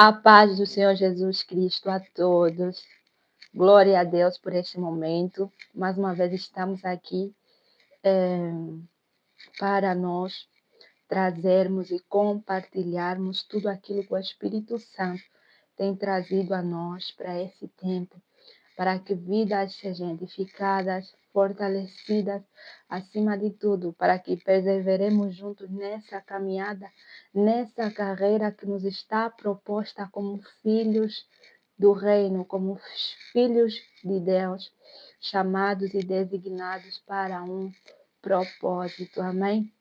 A paz do Senhor Jesus Cristo a todos. Glória a Deus por este momento. Mais uma vez estamos aqui para nós trazermos e compartilharmos tudo aquilo que o Espírito Santo tem trazido a nós para esse tempo, para que vidas sejam edificadas, fortalecidas, acima de tudo, para que perseveremos juntos nessa caminhada, nessa carreira que nos está proposta como filhos do reino, como filhos de Deus, chamados e designados para um propósito. Amém?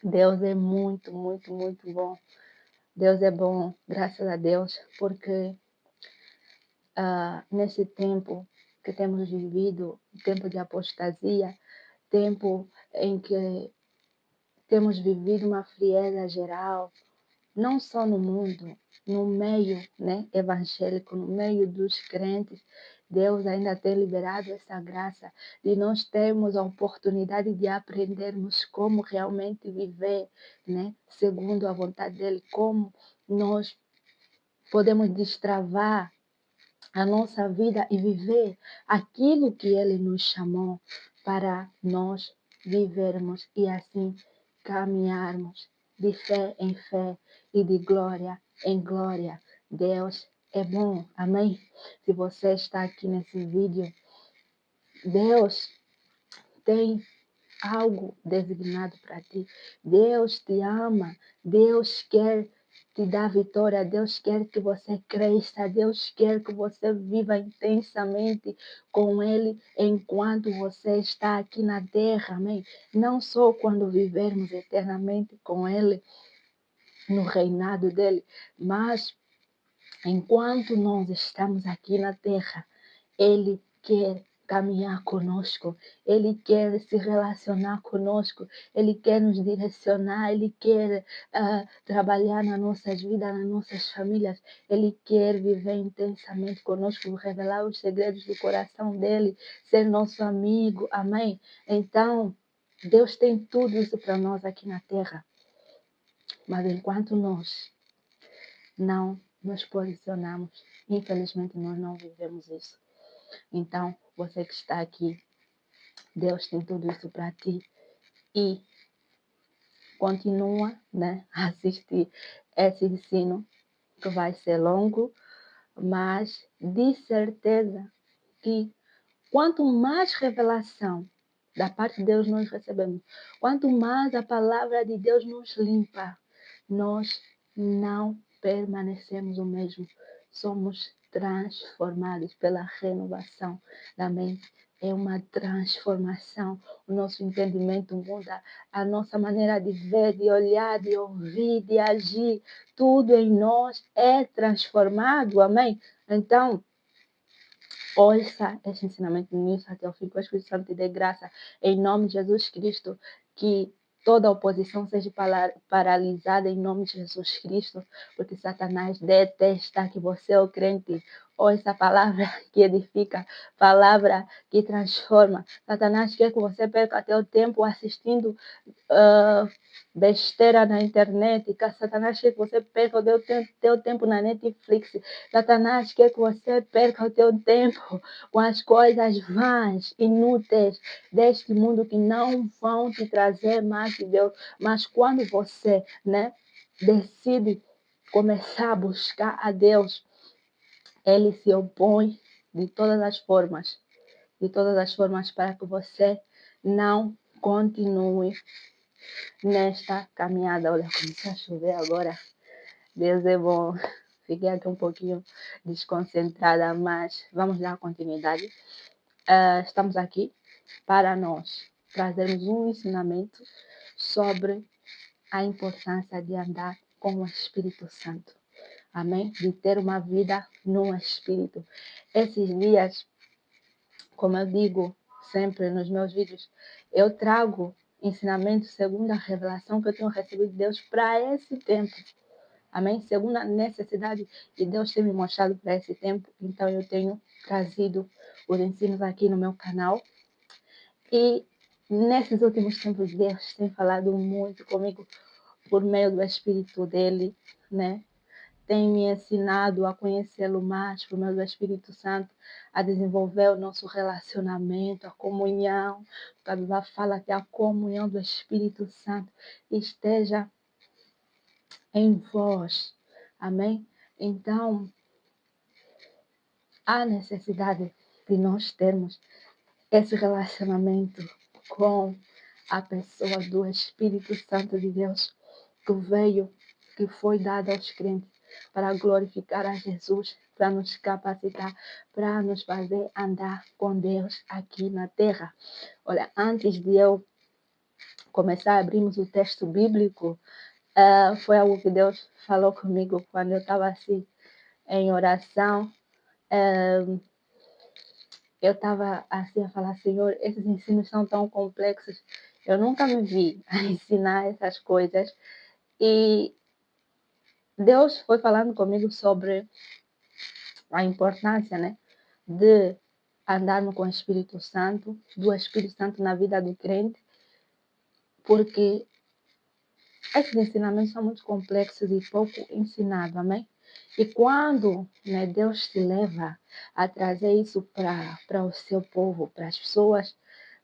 Deus é muito, muito, muito bom. Deus é bom, graças a Deus, porque nesse tempo que temos vivido, tempo de apostasia, tempo em que temos vivido uma frieza geral, não só no mundo, no meio, né, evangélico, no meio dos crentes, Deus ainda tem liberado essa graça de nós termos a oportunidade de aprendermos como realmente viver, né, segundo a vontade dele, como nós podemos destravar a nossa vida e viver aquilo que ele nos chamou para nós vivermos e assim caminharmos de fé em fé e de glória em glória. Deus é bom, amém? Se você está aqui nesse vídeo, Deus tem algo designado para ti. Deus te ama, Deus quer te dar vitória, Deus quer que você cresça, Deus quer que você viva intensamente com Ele enquanto você está aqui na terra, amém? Não só quando vivermos eternamente com Ele, no reinado dEle, mas enquanto nós estamos aqui na terra, Ele quer caminhar conosco, Ele quer se relacionar conosco, Ele quer nos direcionar, Ele quer trabalhar nas nossas vidas, nas nossas famílias, Ele quer viver intensamente conosco, revelar os segredos do coração dEle, ser nosso amigo, amém? Então, Deus tem tudo isso para nós aqui na terra, mas enquanto nós não nos posicionamos, infelizmente nós não vivemos isso. Então, você que está aqui, Deus tem tudo isso para ti e continua, né, a assistir esse ensino que vai ser longo, mas de certeza que quanto mais revelação da parte de Deus nós recebemos, quanto mais a palavra de Deus nos limpa, nós não permanecemos o mesmo. Somos transformados pela renovação da mente. É uma transformação. O nosso entendimento muda, a nossa maneira de ver, de olhar, de ouvir, de agir. Tudo em nós é transformado. Amém? Então, ouça este ensinamento nisso até o fim, que o Espírito Santo te dê graça, em nome de Jesus Cristo, que toda oposição seja paralisada em nome de Jesus Cristo, porque Satanás detesta que você, o crente, ouça a palavra que edifica, palavra que transforma. Satanás quer que você perca até o tempo assistindo besteira na internet, que Satanás quer que você perca o teu tempo na Netflix, Satanás quer que você perca o teu tempo com as coisas vãs, inúteis deste mundo que não vão te trazer mais de Deus. Mas quando você, né, decide começar a buscar a Deus, Ele se opõe de todas as formas para que você não continue nesta caminhada. Olha, começou a chover agora. Deus é bom. Fiquei aqui um pouquinho desconcentrada, mas vamos dar continuidade. Estamos aqui para nós trazermos um ensinamento sobre a importância de andar com o Espírito Santo. Amém? De ter uma vida no Espírito. Esses dias, como eu digo sempre nos meus vídeos, eu trago ensinamentos segundo a revelação que eu tenho recebido de Deus para esse tempo. Amém? Segundo a necessidade de Deus ter me mostrado para esse tempo, então eu tenho trazido os ensinos aqui no meu canal. E nesses últimos tempos, Deus tem falado muito comigo por meio do Espírito dele, né? tem me ensinado a conhecê-lo mais por meio do Espírito Santo, a desenvolver o nosso relacionamento, a comunhão. A Bíblia fala que a comunhão do Espírito Santo esteja em vós. Amém? Então, há necessidade de nós termos esse relacionamento com a pessoa do Espírito Santo de Deus que veio, que foi dado aos crentes para glorificar a Jesus, para nos capacitar, para nos fazer andar com Deus aqui na terra. Olha, antes de eu começar a abrirmos o texto bíblico, foi algo que Deus falou comigo quando eu estava assim em oração. Eu estava assim a falar, Senhor, esses ensinos são tão complexos. Eu nunca me vi a ensinar essas coisas. E Deus foi falando comigo sobre a importância, né, de andarmos com o Espírito Santo, do Espírito Santo na vida do crente, porque esses ensinamentos são muito complexos e pouco ensinados, amém? E quando, né, Deus te leva a trazer isso para o seu povo, para as pessoas,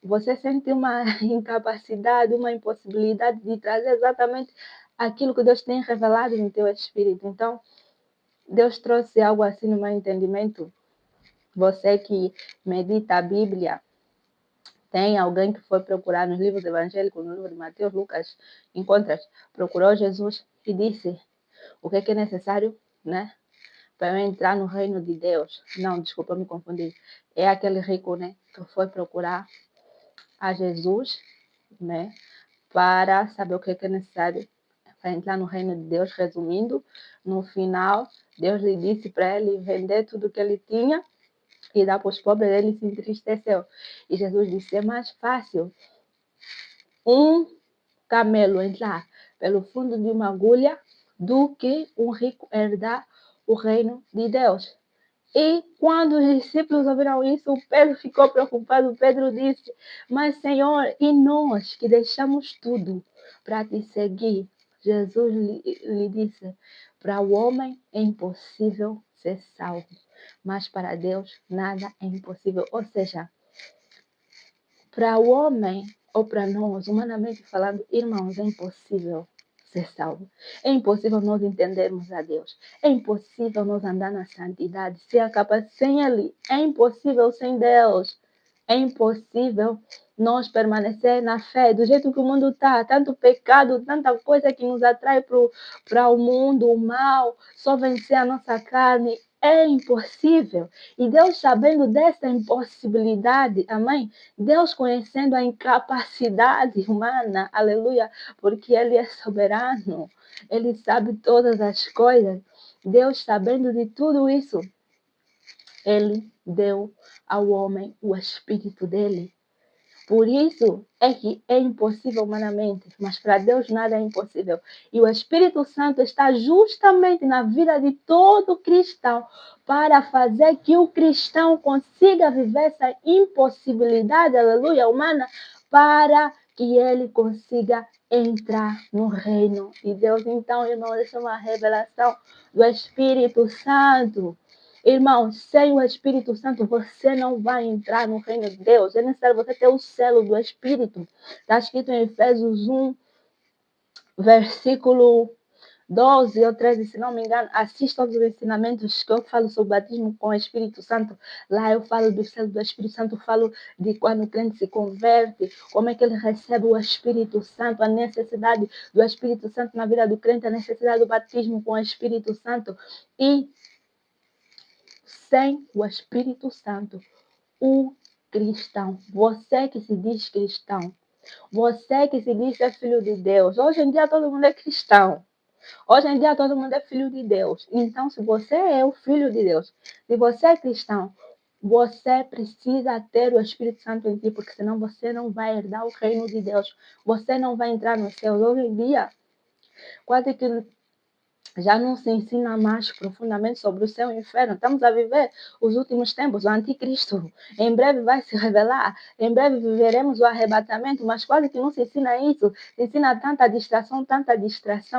você sente uma incapacidade, uma impossibilidade de trazer exatamente aquilo que Deus tem revelado no teu espírito. Então, Deus trouxe algo assim no meu entendimento. Você que medita a Bíblia, tem alguém que foi procurar nos livros evangélicos, no livro de Mateus, Lucas, encontras, procurou Jesus e disse o que é necessário, né, para eu entrar no reino de Deus. Não, desculpa, eu me confundi. É aquele rico, né, que foi procurar a Jesus, né, para saber o que é necessário para entrar no reino de Deus. Resumindo, no final, Deus lhe disse para ele vender tudo que ele tinha e dar para os pobres. Ele se entristeceu. E Jesus disse, é mais fácil um camelo entrar pelo fundo de uma agulha do que um rico herdar o reino de Deus. E quando os discípulos ouviram isso, Pedro ficou preocupado. Pedro disse, mas Senhor, e nós que deixamos tudo para te seguir? Jesus lhe disse, para o homem é impossível ser salvo, mas para Deus nada é impossível. Ou seja, para o homem ou para nós, humanamente falando, irmãos, é impossível ser salvo. É impossível nós entendermos a Deus. É impossível nós andar na santidade, ser capaz sem Ele. É impossível sem Deus. É impossível nós permanecer na fé do jeito que o mundo está. Tanto pecado, tanta coisa que nos atrai para o mundo, o mal, só vencer a nossa carne. É impossível. E Deus, sabendo dessa impossibilidade, amém? Deus conhecendo a incapacidade humana, aleluia, porque Ele é soberano, Ele sabe todas as coisas. Deus, sabendo de tudo isso, Ele deu ao homem o Espírito dele. Por isso é que é impossível humanamente, mas para Deus nada é impossível. E o Espírito Santo está justamente na vida de todo cristão para fazer que o cristão consiga viver essa impossibilidade, aleluia, humana, para que ele consiga entrar no reino de Deus. Então, irmão, essa é uma revelação do Espírito Santo. Irmão, sem o Espírito Santo, você não vai entrar no reino de Deus. É necessário você ter o selo do Espírito. Está escrito em Efésios 1, versículo 12 ou 13, se não me engano. Assista aos ensinamentos que eu falo sobre o batismo com o Espírito Santo. Lá eu falo do selo do Espírito Santo, falo de quando o crente se converte, como é que ele recebe o Espírito Santo, a necessidade do Espírito Santo na vida do crente, a necessidade do batismo com o Espírito Santo. E sem o Espírito Santo, o cristão, você que se diz cristão, você que se diz ser filho de Deus, hoje em dia todo mundo é cristão, hoje em dia todo mundo é filho de Deus. Então, se você é o filho de Deus, se você é cristão, você precisa ter o Espírito Santo em ti, porque senão você não vai herdar o reino de Deus, você não vai entrar no céu. Hoje em dia, quase que Já não se ensina mais profundamente sobre o céu e o inferno. Estamos a viver os últimos tempos, o anticristo. Em breve vai se revelar, em breve viveremos o arrebatamento, mas quase que não se ensina isso. Se ensina tanta distração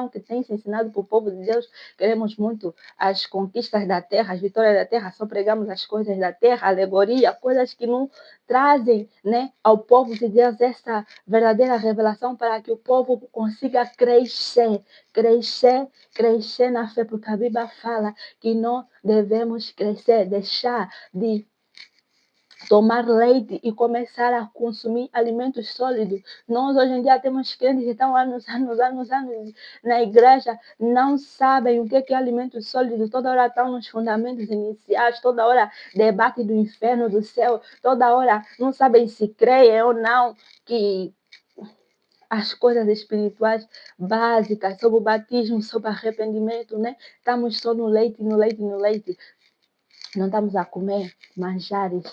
que tem se ensinado para o povo de Deus. Queremos muito as conquistas da terra, as vitórias da terra, só pregamos as coisas da terra, alegoria, coisas que não trazem, né, ao povo de Deus essa verdadeira revelação para que o povo consiga crescer na fé, porque a Bíblia fala que nós devemos crescer, deixar de tomar leite e começar a consumir alimentos sólidos. Nós hoje em dia temos crentes que estão anos na igreja, não sabem o que é alimento sólido, toda hora estão nos fundamentos iniciais, toda hora debate do inferno, do céu, toda hora não sabem se creem ou não que as coisas espirituais básicas, sobre o batismo, sobre arrependimento, né? Estamos só no leite, no leite, no leite. Não estamos a comer manjares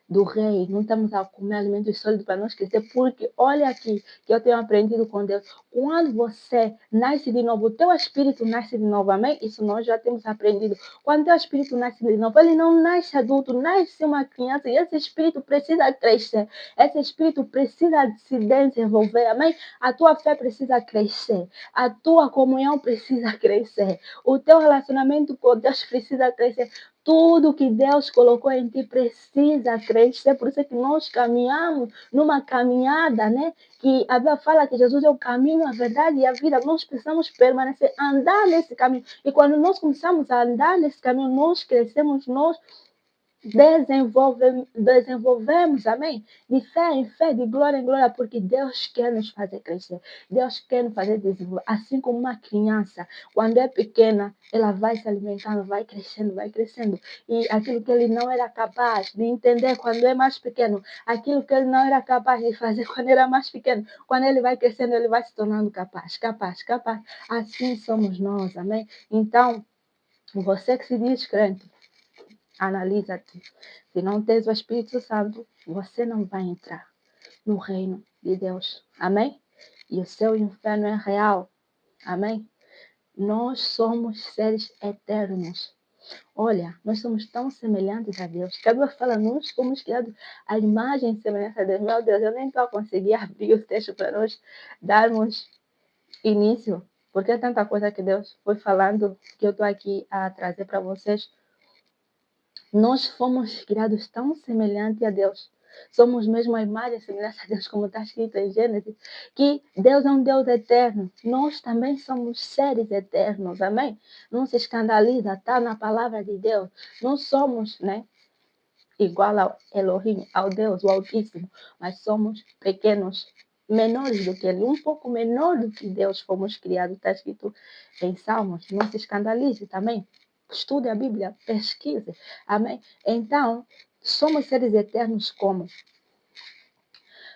do rei, não estamos a comer alimentos sólidos para nós crescer, porque olha aqui que eu tenho aprendido com Deus. Quando você nasce de novo, o teu espírito nasce de novo, amém? Isso nós já temos aprendido. Quando o teu espírito nasce de novo, ele não nasce adulto, nasce uma criança, e esse espírito precisa crescer, esse espírito precisa se desenvolver, amém? A tua fé precisa crescer, a tua comunhão precisa crescer, o teu relacionamento com Deus precisa crescer. Tudo que Deus colocou em ti precisa crescer, por isso é que nós caminhamos numa caminhada, né? Que a Bíblia fala que Jesus é o caminho, a verdade e a vida. Nós precisamos permanecer, andar nesse caminho. E quando nós começamos a andar nesse caminho, nós crescemos, nós desenvolvemos, amém? De fé em fé, de glória em glória, porque Deus quer nos fazer crescer, Deus quer nos fazer desenvolver, assim como uma criança, quando é pequena, ela vai se alimentando, vai crescendo, e aquilo que ele não era capaz de entender quando é mais pequeno, aquilo que ele não era capaz de fazer quando era mais pequeno, quando ele vai crescendo, ele vai se tornando capaz, assim somos nós, amém? Então, você que se diz crente, analisa-te. Se não tens o Espírito Santo, você não vai entrar no reino de Deus. Amém? E o céu e o inferno é real. Amém? Nós somos seres eternos. Olha, nós somos tão semelhantes a Deus. Que a Bíblia fala, nós fomos criados à imagem e semelhança a Deus. Meu Deus, eu nem estou a conseguir abrir o texto para nós darmos início. Porque é tanta coisa que Deus foi falando que eu estou aqui a trazer para vocês. Nós fomos criados tão semelhante a Deus. Somos mesmo a imagem e semelhança a Deus, como está escrito em Gênesis, que Deus é um Deus eterno. Nós também somos seres eternos, amém? Não se escandaliza, está na palavra de Deus. Não somos, né, igual ao Elohim, ao Deus, o Altíssimo, mas somos pequenos, menores do que Ele, um pouco menor do que Deus fomos criados. Está escrito em Salmos. Não se escandalize também. Estude a Bíblia, pesquise. Amém? Então, somos seres eternos como?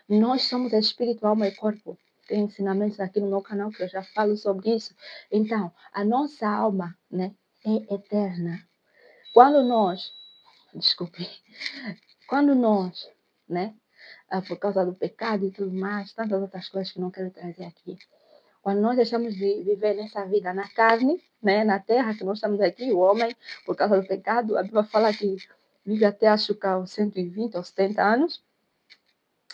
Nós somos espírito, alma e corpo. Tem ensinamentos aqui no meu canal que eu já falo sobre isso. Então, a nossa alma, né, é eterna. Quando nós, desculpe, quando nós, né, por causa do pecado e tudo mais, tantas outras coisas que não quero trazer aqui, quando nós deixamos de viver nessa vida na carne, né, na terra que nós estamos aqui, o homem, por causa do pecado, a Bíblia fala que vive até, acho que aos 120 ou 70 anos,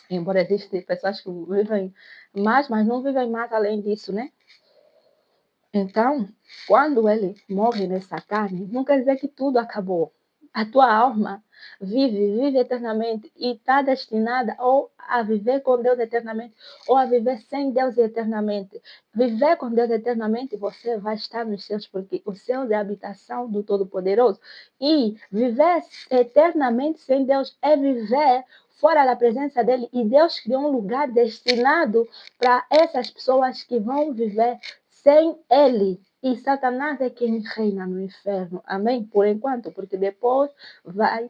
embora existem pessoas que vivem mais, mas não vivem mais além disso, né? Então, quando ele morre nessa carne, não quer dizer que tudo acabou. A tua alma vive eternamente e está destinada ou a viver com Deus eternamente ou a viver sem Deus eternamente. Viver com Deus eternamente, você vai estar nos céus, porque o céu é a habitação do Todo-Poderoso. E viver eternamente sem Deus é viver fora da presença dele. E Deus criou um lugar destinado para essas pessoas que vão viver sem ele. E Satanás é quem reina no inferno. Amém? Por enquanto, porque depois vai.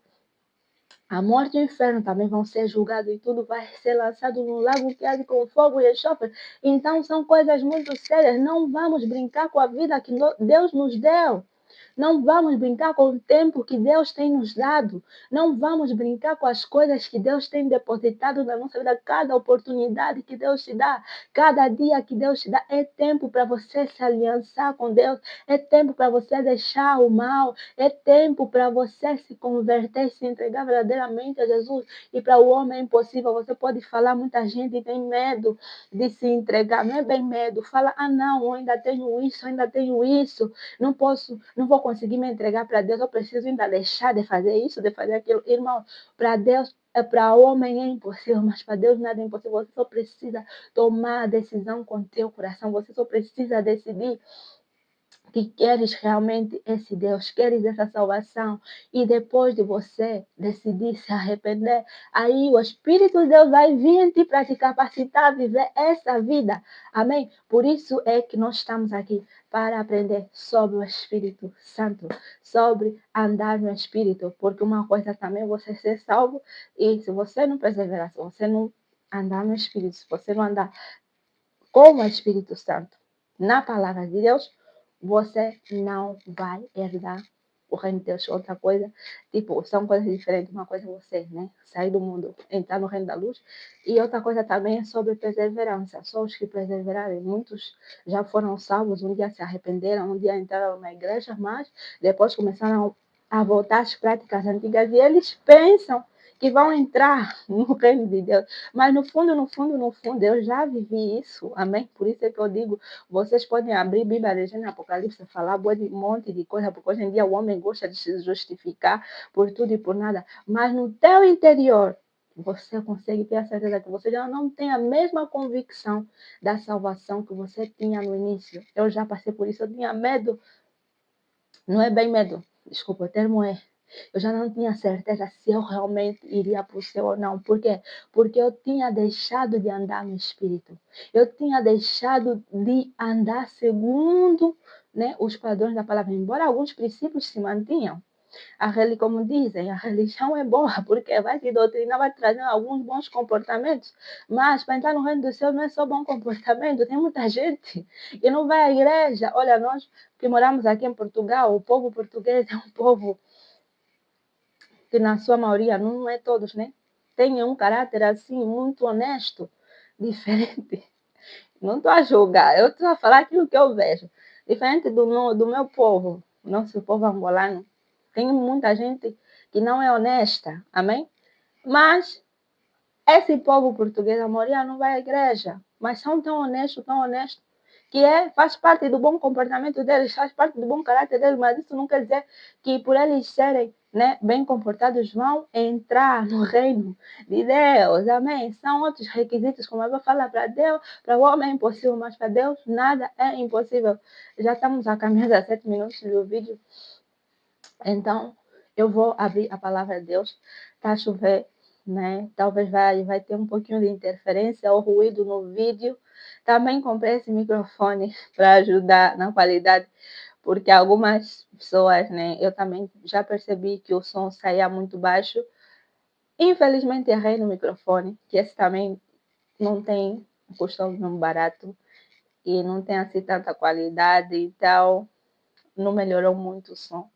A morte e o inferno também vão ser julgados e tudo vai ser lançado no lago que arde com fogo e enxofre. Então são coisas muito sérias. Não vamos brincar com a vida que Deus nos deu. Não vamos brincar com o tempo que Deus tem nos dado. Não vamos brincar com as coisas que Deus tem depositado na nossa vida. Cada oportunidade que Deus te dá, cada dia que Deus te dá, é tempo para você se aliançar com Deus. É tempo para você deixar o mal. É tempo para você se converter, se entregar verdadeiramente a Jesus. E para o homem é impossível. Você pode falar, muita gente tem medo de se entregar. Não é bem medo. Fala, não, eu ainda tenho isso, eu ainda tenho isso. Não posso, não vou conseguir me entregar para Deus. Eu preciso ainda deixar de fazer isso, de fazer aquilo. Irmão, para Deus, para o homem é impossível, mas para Deus nada é impossível. Você só precisa tomar a decisão com teu coração. Você só precisa decidir que queres realmente esse Deus, queres essa salvação, e depois de você decidir se arrepender, aí o Espírito de Deus vai vir em ti para te capacitar a viver essa vida. Amém? Por isso é que nós estamos aqui, para aprender sobre o Espírito Santo, sobre andar no Espírito, porque uma coisa também é você ser salvo, e se você não perseverar, se você não andar no Espírito, se você não andar com o Espírito Santo, na palavra de Deus, você não vai herdar o reino de Deus. Outra coisa, tipo, são coisas diferentes. Uma coisa é você, né, sair do mundo, entrar no reino da luz. E outra coisa também é sobre perseverança. Só os que perseverarem, muitos já foram salvos, um dia se arrependeram, um dia entraram na igreja, mas depois começaram a voltar às práticas antigas e eles pensam que vão entrar no reino de Deus. Mas no fundo, eu já vivi isso, amém? Por isso é que eu digo, vocês podem abrir Bíblia, legenda Apocalipse, falar um monte de coisa, porque hoje em dia o homem gosta de se justificar por tudo e por nada. Mas no teu interior, você consegue ter a certeza que você já não tem a mesma convicção da salvação que você tinha no início. Eu já passei por isso, eu tinha medo. Não é bem medo, desculpa, o termo é. Eu já não tinha certeza se eu realmente iria para o céu ou não. Por quê? Porque eu tinha deixado de andar no Espírito. Eu tinha deixado de andar segundo, né, os padrões da palavra. Embora alguns princípios se mantinham. Como dizem, a religião é boa, porque vai te doutrinar, vai trazer alguns bons comportamentos. Mas para entrar no reino do céu não é só bom comportamento, tem muita gente que não vai à igreja. Olha, nós que moramos aqui em Portugal, o povo português é um povo que na sua maioria, não é todos, né? Tem um caráter assim, muito honesto, diferente. Não estou a julgar, eu estou a falar aquilo que eu vejo. Diferente do meu povo, nosso povo angolano, tem muita gente que não é honesta, amém? Mas esse povo português, a maioria não vai à igreja, mas são tão honestos, que faz parte do bom comportamento deles, faz parte do bom caráter deles, mas isso não quer dizer que por eles serem, né, bem comportados vão entrar no reino de Deus, amém? São outros requisitos, como eu vou falar, para Deus, para o homem é impossível, mas para Deus nada é impossível. Já estamos a caminhar a 7 minutos do vídeo, então eu vou abrir a palavra de Deus. Tá a chover, né? Talvez vai ter um pouquinho de interferência ou ruído no vídeo. Também comprei esse microfone para ajudar na qualidade, porque algumas pessoas, né? Eu também já percebi que o som saía muito baixo. Infelizmente errei no microfone, que esse também não tem custou não barato e não tem assim tanta qualidade, então não melhorou muito o som.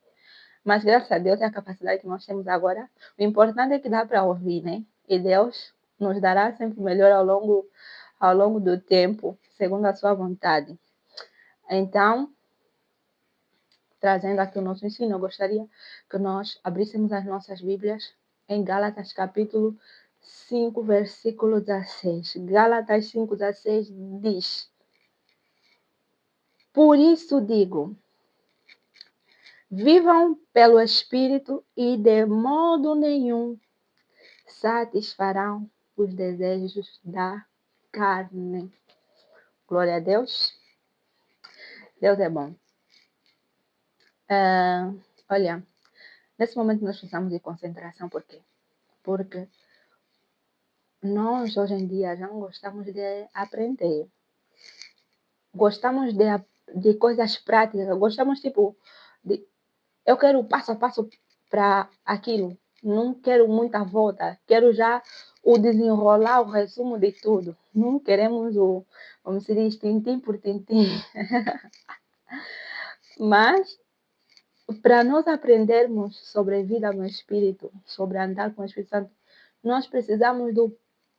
Mas graças a Deus é a capacidade que nós temos agora. O importante é que dá para ouvir, né? E Deus nos dará sempre o melhor ao longo do tempo, segundo a sua vontade. Então, trazendo aqui o nosso ensino, eu gostaria que nós abríssemos as nossas Bíblias em Gálatas capítulo 5, versículo 16. Gálatas 5, 16 diz: Por isso digo, vivam pelo Espírito e de modo nenhum satisfarão os desejos da carne. Glória a Deus. Deus é bom. Olha, nesse momento nós precisamos de concentração. Por quê? Porque nós, hoje em dia, já não gostamos de aprender. Gostamos de coisas práticas. Gostamos, tipo, eu quero passo a passo para aquilo. Não quero muita volta. Quero já o desenrolar, o resumo de tudo. Não queremos vamos dizer, tintim por tintim. Mas Para nós aprendermos sobre a vida no Espírito, sobre andar com o Espírito Santo, nós precisamos do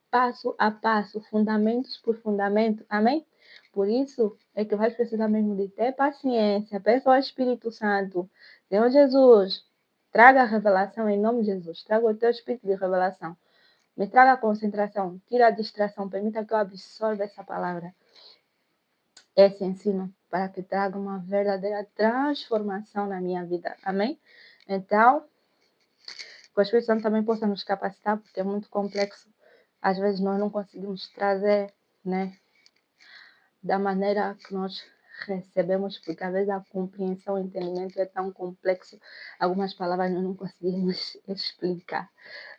passo a passo, fundamentos por fundamento. Amém? Por isso é que vai precisar mesmo de ter paciência. Peça ao Espírito Santo. Senhor Jesus, traga a revelação em nome de Jesus. Traga o teu Espírito de revelação. Me traga a concentração. Tira a distração. Permita que eu absorva essa palavra, esse ensino, para que traga uma verdadeira transformação na minha vida. Amém? Então, que o Espírito Santo também possa nos capacitar, porque é muito complexo. Às vezes nós não conseguimos trazer, né, da maneira que nós recebemos, porque às vezes a compreensão, o entendimento é tão complexo, algumas palavras nós não conseguimos explicar.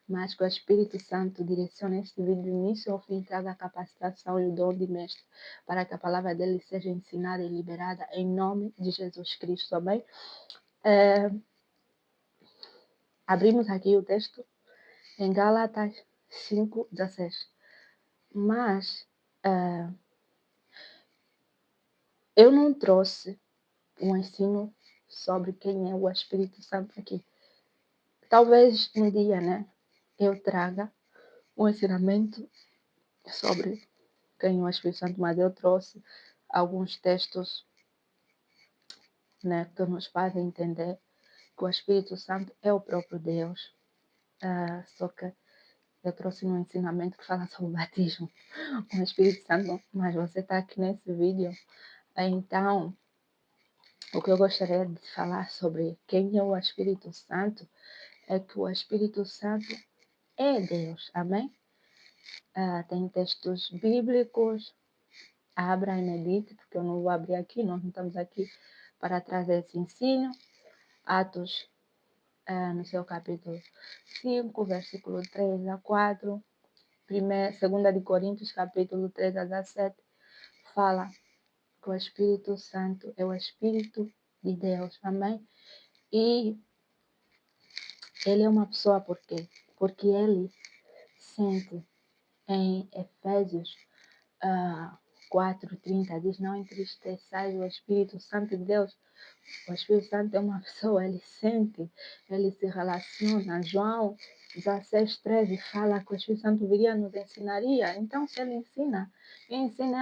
Mas que o Espírito Santo direcione este vídeo do início ao fim, traga a capacitação e o dom de mestre, para que a palavra dele seja ensinada e liberada em nome de Jesus Cristo, amém? Abrimos aqui o texto em Gálatas 5:16. Mas eu não trouxe um ensino sobre quem é o Espírito Santo aqui. Talvez um dia, né, eu traga um ensinamento sobre quem é o Espírito Santo, mas eu trouxe alguns textos, né, que nos fazem entender que o Espírito Santo é o próprio Deus. Só que eu trouxe um ensinamento que fala sobre o batismo com o Espírito Santo, mas você está aqui nesse vídeo. Então, o que eu gostaria de falar sobre quem é o Espírito Santo é que o Espírito Santo é Deus, amém? Tem textos bíblicos, abra e medite, porque eu não vou abrir aqui, nós não estamos aqui para trazer esse ensino. Atos, no seu capítulo 5, versículo 3-4, 2 de Coríntios, capítulo 3-17, fala que o Espírito Santo é o Espírito de Deus, amém? E ele é uma pessoa por quê? Porque ele sente. Em Efésios 4:30 diz: não entristeçais o Espírito Santo de Deus. O Espírito Santo é uma pessoa, ele sente, ele se relaciona. João 16:13 fala que o Espírito Santo viria nos ensinaria. Então, se ele ensina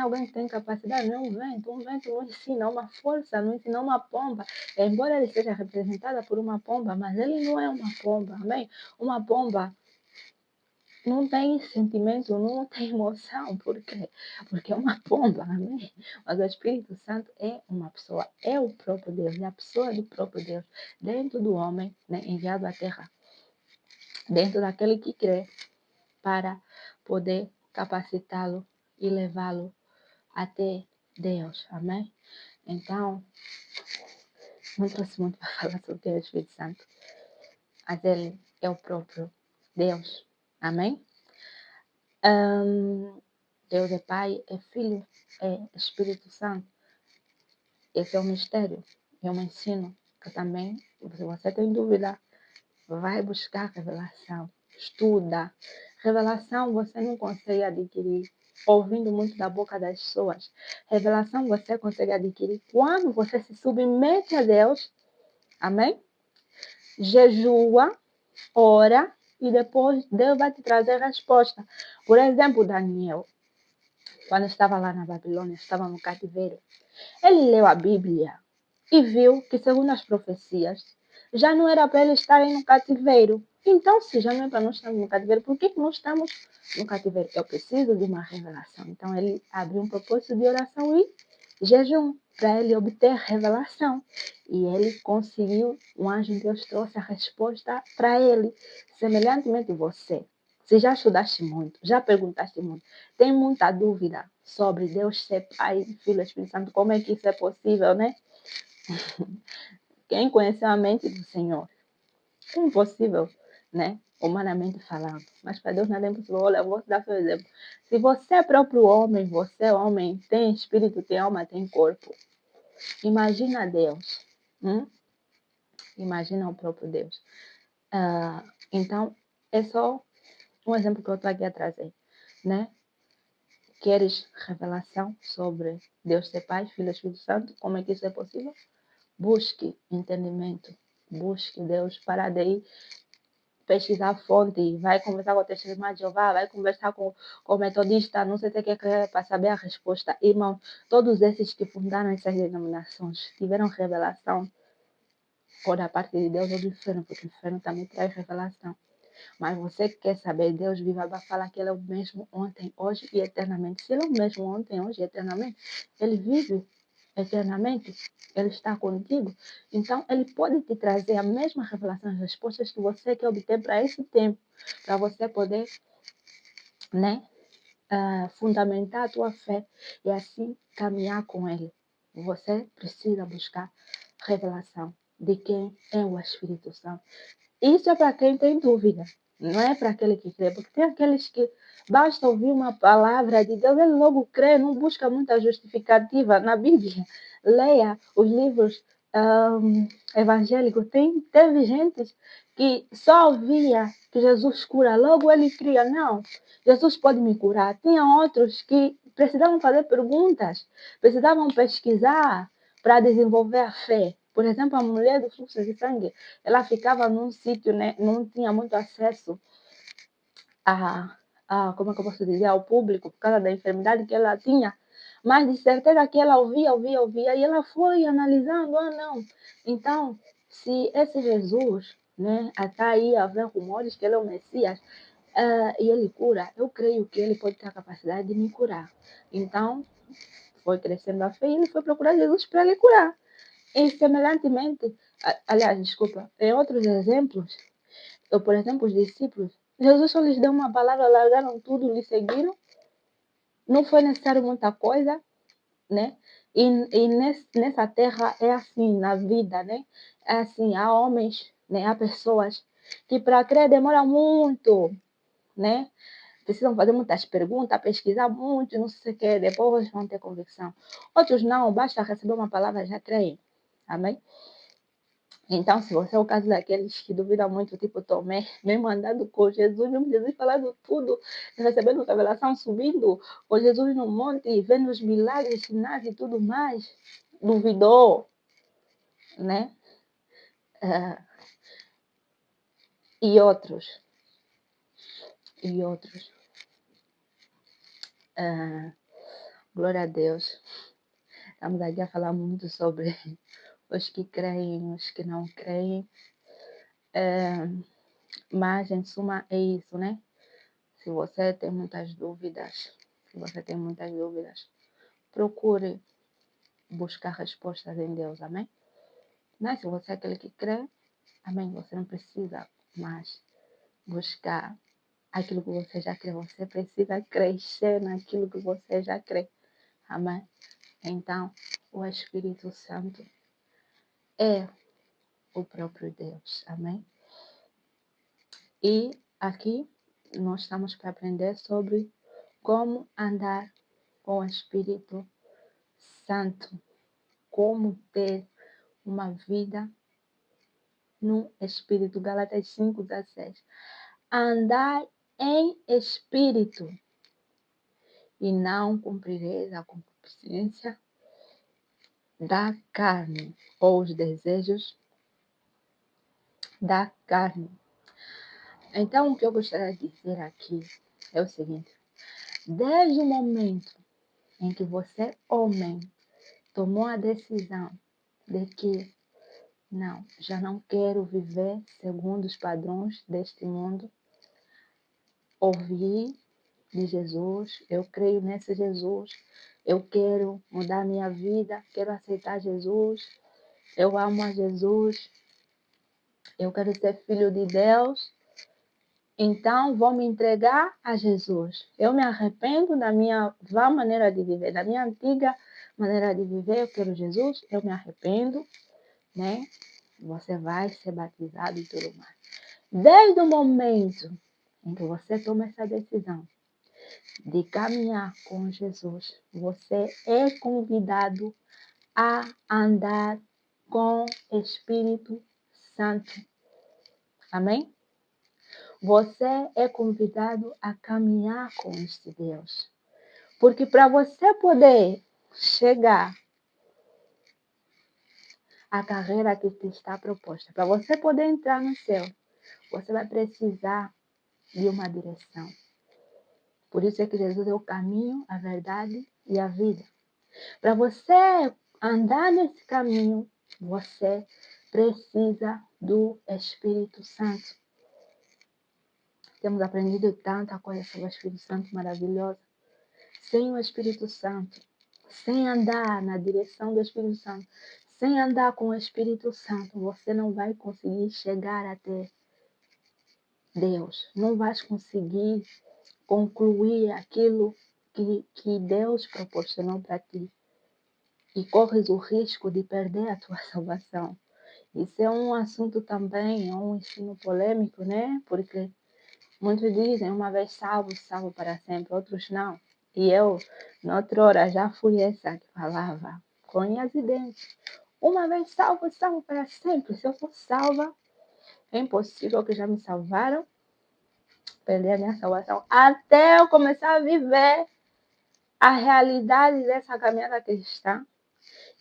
alguém que tem capacidade, não é um vento não ensina uma força, não ensina uma pomba. Embora ele seja representada por uma pomba, mas ele não é uma pomba, amém? Uma pomba não tem sentimento, não tem emoção. Por quê? Porque é uma pomba, amém? Mas o Espírito Santo é uma pessoa, é o próprio Deus, é a pessoa do próprio Deus, dentro do homem, né, enviado à terra, dentro daquele que crê, para poder capacitá-lo e levá-lo até Deus, amém? Então, não trouxe muito para falar sobre o Espírito Santo, mas ele é o próprio Deus, amém? Deus é Pai, é Filho, é Espírito Santo. Esse é o mistério, é um ensino que também, se você tem dúvida, vai buscar revelação, estuda. Revelação você não consegue adquirir ouvindo muito da boca das pessoas. Revelação você consegue adquirir quando você se submete a Deus, amém? Jejua, ora e depois Deus vai te trazer resposta. Por exemplo, Daniel, quando estava lá na Babilônia, estava no cativeiro, ele leu a Bíblia e viu que, segundo as profecias, já não era para ele estarem no cativeiro. Então, se já não é para nós estarmos no cativeiro, por que nós estamos no cativeiro? Eu preciso de uma revelação. Então, ele abriu um propósito de oração e jejum para ele obter revelação. E ele conseguiu, o anjo de Deus trouxe a resposta para ele. Semelhantemente você. Se já estudaste muito, já perguntaste muito, tem muita dúvida sobre Deus ser Pai, Filho e Espírito Santo, como é que isso é possível, né? Quem conheceu a mente do Senhor? É impossível, né? Humanamente falando. Mas para Deus nada é impossível. Olha, eu vou te dar seu exemplo. Se você é próprio homem, você é homem, tem espírito, tem alma, tem corpo. Imagina Deus. Imagina o próprio Deus. Então, é só um exemplo que eu estou aqui a trazer, né? Queres revelação sobre Deus ser Pai, Filho e Espírito Santo? Como é que isso é possível? Busque entendimento. Busque Deus. Para daí pesquisar a fonte, vai conversar com o testemunho de Jeová, vai conversar com o metodista, não sei o que é para saber a resposta. Irmão, todos esses que fundaram essas denominações tiveram revelação ou da parte de Deus ou do inferno, porque o inferno também traz revelação. Mas você quer saber, Deus vive, vai falar que Ele é o mesmo ontem, hoje e eternamente. Se Ele é o mesmo ontem, hoje e eternamente, Ele vive eternamente, Ele está contigo. Então, Ele pode te trazer a mesma revelação, as respostas que você quer obter para esse tempo, para você poder, né, fundamentar a tua fé e assim caminhar com Ele. Você precisa buscar revelação de quem é o Espírito Santo. Isso é para quem tem dúvida, não é para aquele que crê, porque tem aqueles que basta ouvir uma palavra de Deus, ele logo crê, não busca muita justificativa na Bíblia. Leia os livros evangélicos. Teve gente que só ouvia que Jesus cura, logo ele cria. Não, Jesus pode me curar. Tinha outros que precisavam fazer perguntas, precisavam pesquisar para desenvolver a fé. Por exemplo, a mulher do fluxo de sangue, ela ficava num sítio, né, não tinha muito acesso como é que eu posso dizer, ao público, por causa da enfermidade que ela tinha. Mas de certeza que ela ouvia, e ela foi analisando, não. Então, se esse Jesus, né, até aí haver rumores que ele é o Messias, e ele cura, eu creio que ele pode ter a capacidade de me curar. Então, foi crescendo a fé e ele foi procurar Jesus para lhe curar. E semelhantemente, aliás, desculpa, em outros exemplos, por exemplo, os discípulos, Jesus só lhes deu uma palavra, largaram tudo, lhe seguiram. Não foi necessário muita coisa, né? E nessa terra é assim, na vida, né? É assim, há homens, né? Há pessoas que para crer demora muito, né? Precisam fazer muitas perguntas, pesquisar muito, não sei o que, depois vão ter convicção. Outros não, basta receber uma palavra já creem. Amém? Então, se você é o caso daqueles que duvidam muito, tipo Tomé, mesmo andando com Jesus, mesmo Jesus falando tudo, recebendo revelação, subindo com Jesus no monte, vendo os milagres, sinais e tudo mais, duvidou, né? Uh, e outros. Glória a Deus. Estamos aqui a falar muito sobre os que creem, os que não creem. Mas, em suma, é isso, né? Se você tem muitas dúvidas, procure buscar respostas em Deus, amém? Mas se você é aquele que crê, amém, você não precisa mais buscar aquilo que você já crê, você precisa crescer naquilo que você já crê, amém? Então, o Espírito Santo é o próprio Deus, amém? E aqui nós estamos para aprender sobre como andar com o Espírito Santo, como ter uma vida no Espírito. Gálatas 5:16. Andar em Espírito e não cumprireis a concupiscência da carne ou os desejos da carne. Então, o que eu gostaria de dizer aqui é o seguinte: desde o momento em que você, homem, tomou a decisão de que não, já não quero viver segundo os padrões deste mundo, ouvi de Jesus, eu creio nesse Jesus, eu quero mudar minha vida, quero aceitar Jesus, eu amo a Jesus, eu quero ser filho de Deus, então vou me entregar a Jesus. Eu me arrependo da minha vã maneira de viver, da minha antiga maneira de viver, eu quero Jesus, eu me arrependo, né? Você vai ser batizado e tudo mais. Desde o momento em que você toma essa decisão de caminhar com Jesus, você é convidado a andar com o Espírito Santo. Amém? Você é convidado a caminhar com este Deus. Porque para você poder chegar a carreira que te está proposta. Para você poder entrar no céu, você vai precisar de uma direção. Por isso é que Jesus é o caminho, a verdade e a vida. Para você andar nesse caminho, você precisa do Espírito Santo. Temos aprendido tanta coisa sobre o Espírito Santo maravilhosa. Sem o Espírito Santo, sem andar na direção do Espírito Santo, sem andar com o Espírito Santo, você não vai conseguir chegar até Deus. Não vai conseguir concluir aquilo que Deus proporcionou para ti. E corres o risco de perder a tua salvação. Isso é um assunto também, é um ensino polêmico, né? Porque muitos dizem, uma vez salvo, salvo para sempre, outros não. E eu, noutra hora, já fui essa que falava, com unhas e dentes. Uma vez salvo, salvo para sempre. Se eu for salva, é impossível que já me salvaram, perder a minha salvação, até eu começar a viver a realidade dessa caminhada cristã.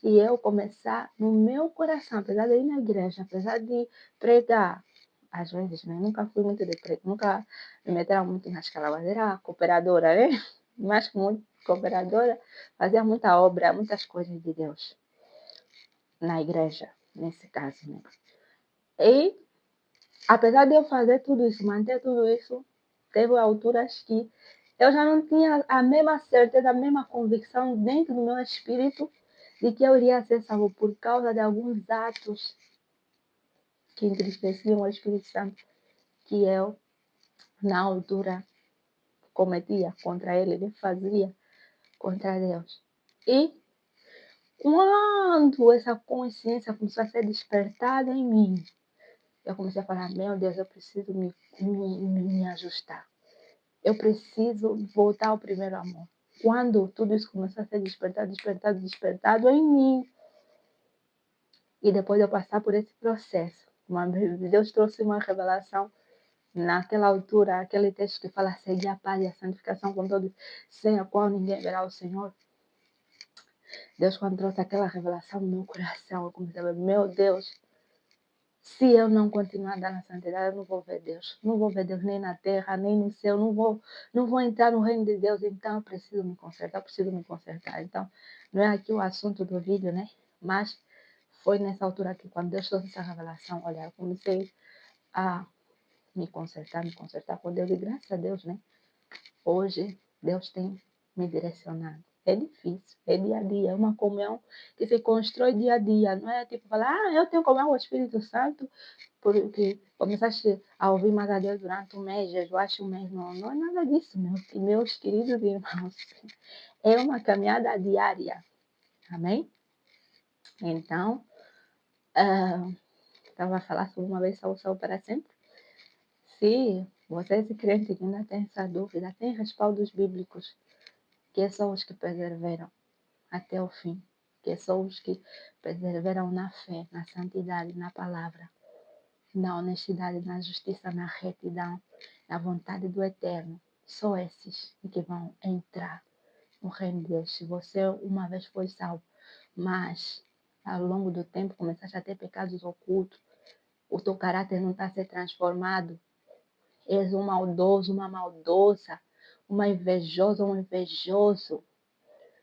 E eu começar no meu coração, apesar de ir na igreja, apesar de pregar, às vezes, né? Nunca fui muito de pregar, nunca me meteram muito nas calabas, era cooperadora, né? Mais que muito cooperadora, fazia muita obra, muitas coisas de Deus na igreja, nesse caso, né? E, apesar de eu fazer tudo isso, manter tudo isso, teve alturas que eu já não tinha a mesma certeza, a mesma convicção dentro do meu espírito de que eu iria ser salvo por causa de alguns atos que entristeciam o Espírito Santo, que eu, na altura, cometia contra ele fazia contra Deus. E quando essa consciência começou a ser despertada em mim, eu comecei a falar, meu Deus, eu preciso me ajustar. Eu preciso voltar ao primeiro amor. Quando tudo isso começou a ser despertado em mim, e depois de eu passar por esse processo, Deus trouxe uma revelação naquela altura, aquele texto que fala seguir a paz e a santificação com todos, sem a qual ninguém verá o Senhor. Deus, quando trouxe aquela revelação no meu coração, eu comecei a ver, meu Deus, se eu não continuar dando a santidade, eu não vou ver Deus. Não vou ver Deus nem na terra, nem no céu. Não vou entrar no reino de Deus. Então, eu preciso me consertar, Então, não é aqui o assunto do vídeo, né? Mas foi nessa altura que, quando Deus trouxe essa revelação, olha, eu comecei a me consertar com Deus. E graças a Deus, né? Hoje, Deus tem me direcionado. É difícil, é dia a dia, é uma comunhão que se constrói dia a dia. Não é tipo falar, eu tenho comunhão com o Espírito Santo, porque começaste a ouvir mais a Deus durante um mês, jejuaste um mês. Não, não é nada disso, meus queridos irmãos. É uma caminhada diária. Amém? Então, estava a falar sobre uma vez salvação para sempre. Se você, esse crente que ainda tem essa dúvida, tem respaldos bíblicos, que são os que perseveram até o fim, que são os que perseveram na fé, na santidade, na palavra, na honestidade, na justiça, na retidão, na vontade do Eterno. Só esses que vão entrar no reino de Deus. Se você uma vez foi salvo, mas ao longo do tempo começaste a ter pecados ocultos, o teu caráter não está a ser transformado, és um maldoso, uma maldosa, uma invejosa, um invejoso,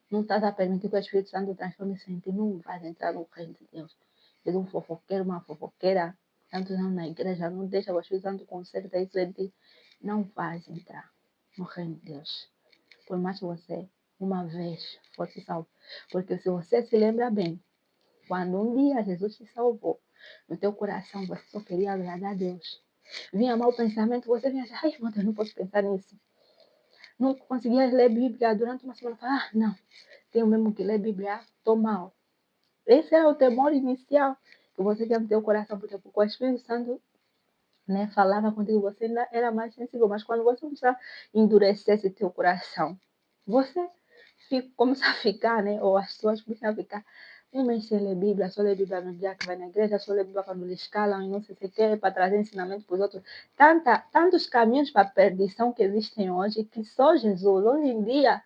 não estás a permitir que o Espírito Santo transforme-se em ti, não vais entrar no reino de Deus. És um fofoqueiro, uma fofoqueira, tantos anos na igreja, não deixa o Espírito Santo consertar isso em ti, não vais entrar no reino de Deus. Por mais que você, uma vez, fosse salvo. Porque se você se lembra bem, quando um dia Jesus te salvou, no teu coração você só queria agradar a Deus. Vinha mau pensamento, você vinha achar, ai, meu Deus, não posso pensar nisso. Não conseguia ler Bíblia durante uma semana. Falar, não, tenho mesmo que ler Bíblia, estou mal. Esse era o temor inicial que você tinha no teu coração, porque o Espírito Santo, né, falava contigo, você ainda era mais sensível. Mas quando você começar a endurecer esse teu coração, você começa a ficar, né, ou as pessoas começam a ficar, um mês sem ler Bíblia, só ler Bíblia no dia que vai na igreja, só ler Bíblia quando eles calam e não sei se quer, para trazer ensinamento para os outros. Tantos caminhos para a perdição que existem hoje, que só Jesus, hoje em dia,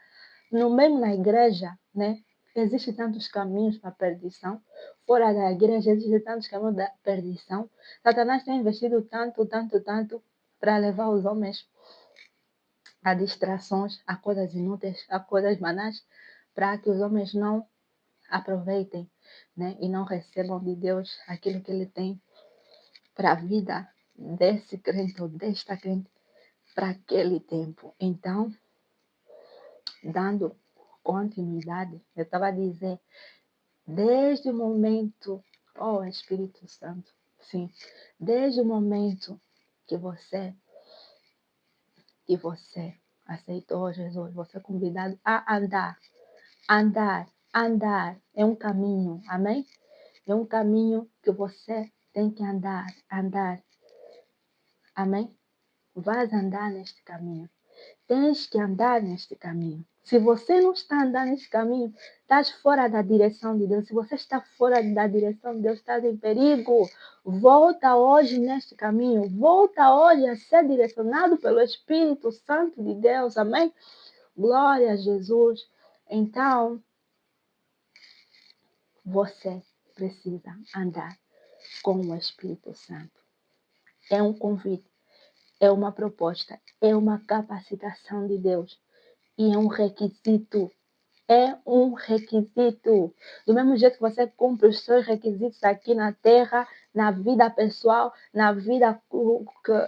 no mesmo na igreja, né? Existem tantos caminhos para a perdição. Fora da igreja existem tantos caminhos da perdição. Satanás tem investido tanto, tanto, tanto para levar os homens a distrações, a coisas inúteis, a coisas banais, para que os homens não aproveitem, né? E não recebam de Deus aquilo que Ele tem para a vida desse crente ou desta crente para aquele tempo. Então, dando continuidade, eu estava a dizer, desde o momento, oh Espírito Santo, sim, desde o momento que você aceitou Jesus, você é convidado a andar, é um caminho, amém? É um caminho que você tem que andar, amém? Vais andar neste caminho. Tens que andar neste caminho. Se você não está andando neste caminho, estás fora da direção de Deus. Se você está fora da direção de Deus, estás em perigo. Volta hoje neste caminho. Volta hoje a ser direcionado pelo Espírito Santo de Deus. Amém? Glória a Jesus. Então, você precisa andar com o Espírito Santo. É um convite, é uma proposta, é uma capacitação de Deus e é um requisito. É um requisito. Do mesmo jeito que você cumpre os seus requisitos aqui na terra, na vida pessoal, na vida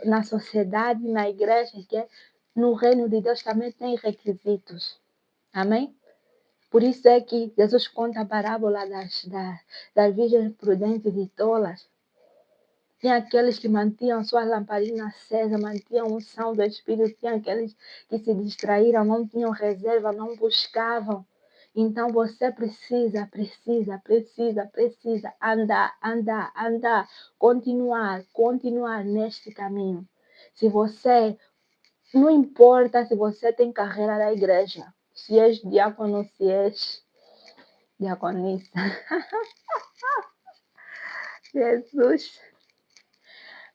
na sociedade, na igreja, que é, no reino de Deus também tem requisitos. Amém? Por isso é que Jesus conta a parábola das virgens prudentes e tolas. Tinha aqueles que mantinham suas lamparinas acesas, mantinham a unção do Espírito. Tinha aqueles que se distraíram, não tinham reserva, não buscavam. Então você precisa andar, continuar neste caminho. Se você, não importa se você tem carreira na igreja, se és diácono, se és diaconisa. Jesus.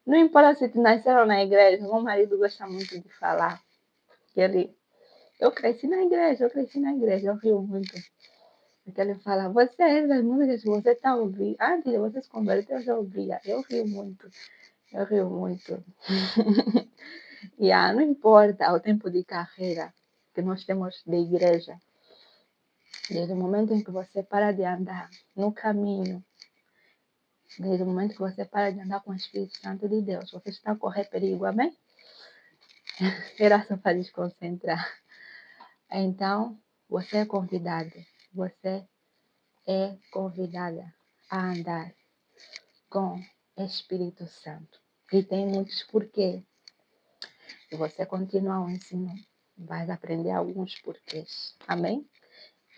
Não importa se tu nasceram na igreja, meu marido gosta muito de falar. Que eu cresci na igreja, eu rio muito. Porque ele fala, você é das músicas que você está ouvindo. Antes de você se converter, eu já ouvia. Eu rio muito. Não importa o tempo de carreira que nós temos de igreja. Desde o momento em que você para de andar no caminho, desde o momento que você para de andar com o Espírito Santo de Deus, você está a correr perigo, amém? Era só para desconcentrar. Então, você é convidada a andar com o Espírito Santo. E tem muitos porquês. Se você continuar o ensino, vai aprender alguns porquês. Amém?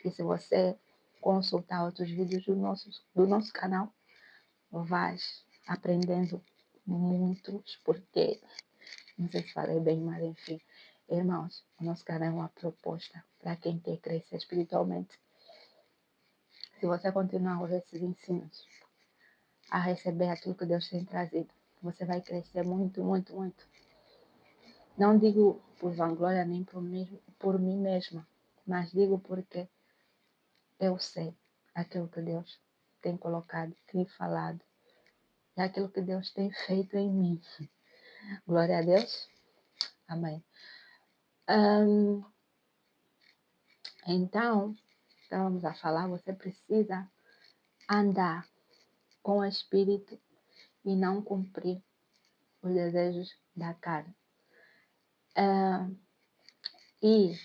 E se você consultar outros vídeos do nosso canal, vai aprendendo muitos porquês. Não sei se falei bem, mas enfim. Irmãos, o nosso canal é uma proposta para quem quer crescer espiritualmente. Se você continuar a ouvir esses ensinos, a receber aquilo que Deus tem trazido, você vai crescer muito, muito, muito. Não digo por vanglória nem por mim mesma, mas digo porque eu sei aquilo que Deus tem colocado, tem falado, e aquilo que Deus tem feito em mim. Glória a Deus. Amém. Então, estávamos a falar, você precisa andar com o Espírito e não cumprir os desejos da carne. E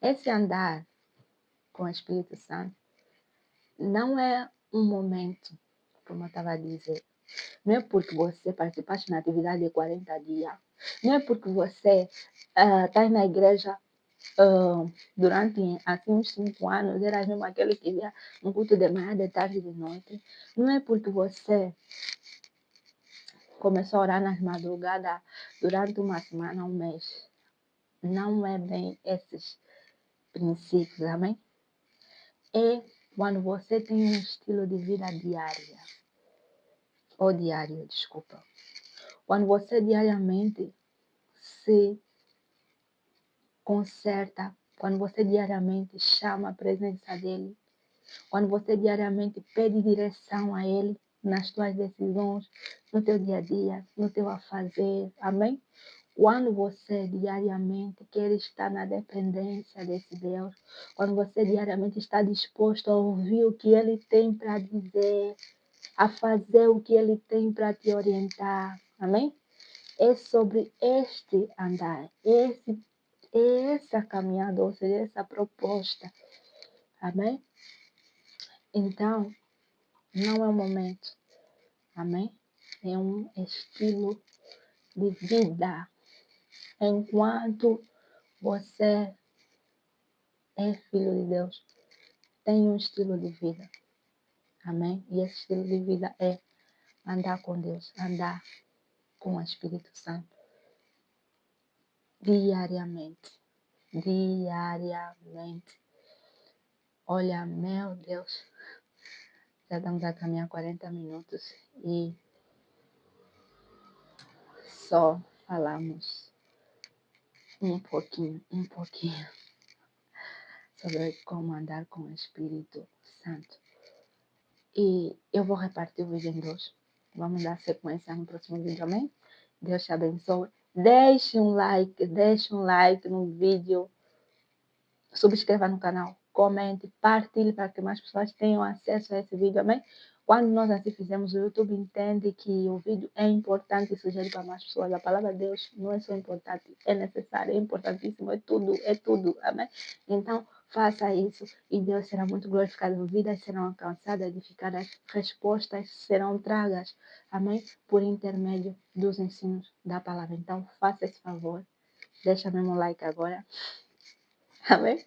esse andar com o Espírito Santo não é um momento, como eu estava a dizer. Não é porque você participaste na atividade de 40 dias. Não é porque você está na igreja durante assim, uns 5 anos, era mesmo aquele que ia no culto de manhã, de tarde e de noite. Não é porque você começou a orar nas madrugadas durante uma semana, um mês. Não é bem esses princípios, amém? É quando você tem um estilo de vida diário. Desculpa. Quando você diariamente se conserta, quando você diariamente chama a presença dele, Quando você diariamente pede direção a Ele nas tuas decisões, no teu dia a dia, no teu a fazer, amém? Quando você diariamente quer estar na dependência desse Deus, quando você diariamente está disposto a ouvir o que Ele tem para dizer, a fazer o que Ele tem para te orientar, amém? É sobre este andar, essa caminhada, ou seja, essa proposta, amém? Então, não é um momento, amém? É um estilo de vida. Enquanto você é filho de Deus, tem um estilo de vida, amém? E esse estilo de vida é andar com Deus, andar com o Espírito Santo, diariamente, diariamente. Olha, meu Deus, já estamos a caminhar 40 minutos e só falamos um pouquinho sobre como andar com o Espírito Santo. E eu vou repartir o vídeo em dois. Vamos dar sequência no próximo vídeo, amém? Deus te abençoe. Deixe um like no vídeo. Subscreva no canal, comente, partilhe para que mais pessoas tenham acesso a esse vídeo, amém? Quando nós assim fizemos, o YouTube entende que o vídeo é importante e sugere para mais pessoas. A palavra de Deus não é só importante, é necessária, é importantíssimo, é tudo, amém? Então, faça isso e Deus será muito glorificado. Vidas serão alcançadas, edificadas, respostas serão tragas, amém? Por intermédio dos ensinos da palavra. Então, faça esse favor, deixa mesmo um like agora, amém?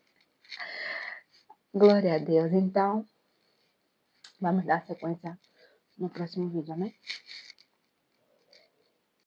Glória a Deus. Então, vamos dar sequência no próximo vídeo, amém?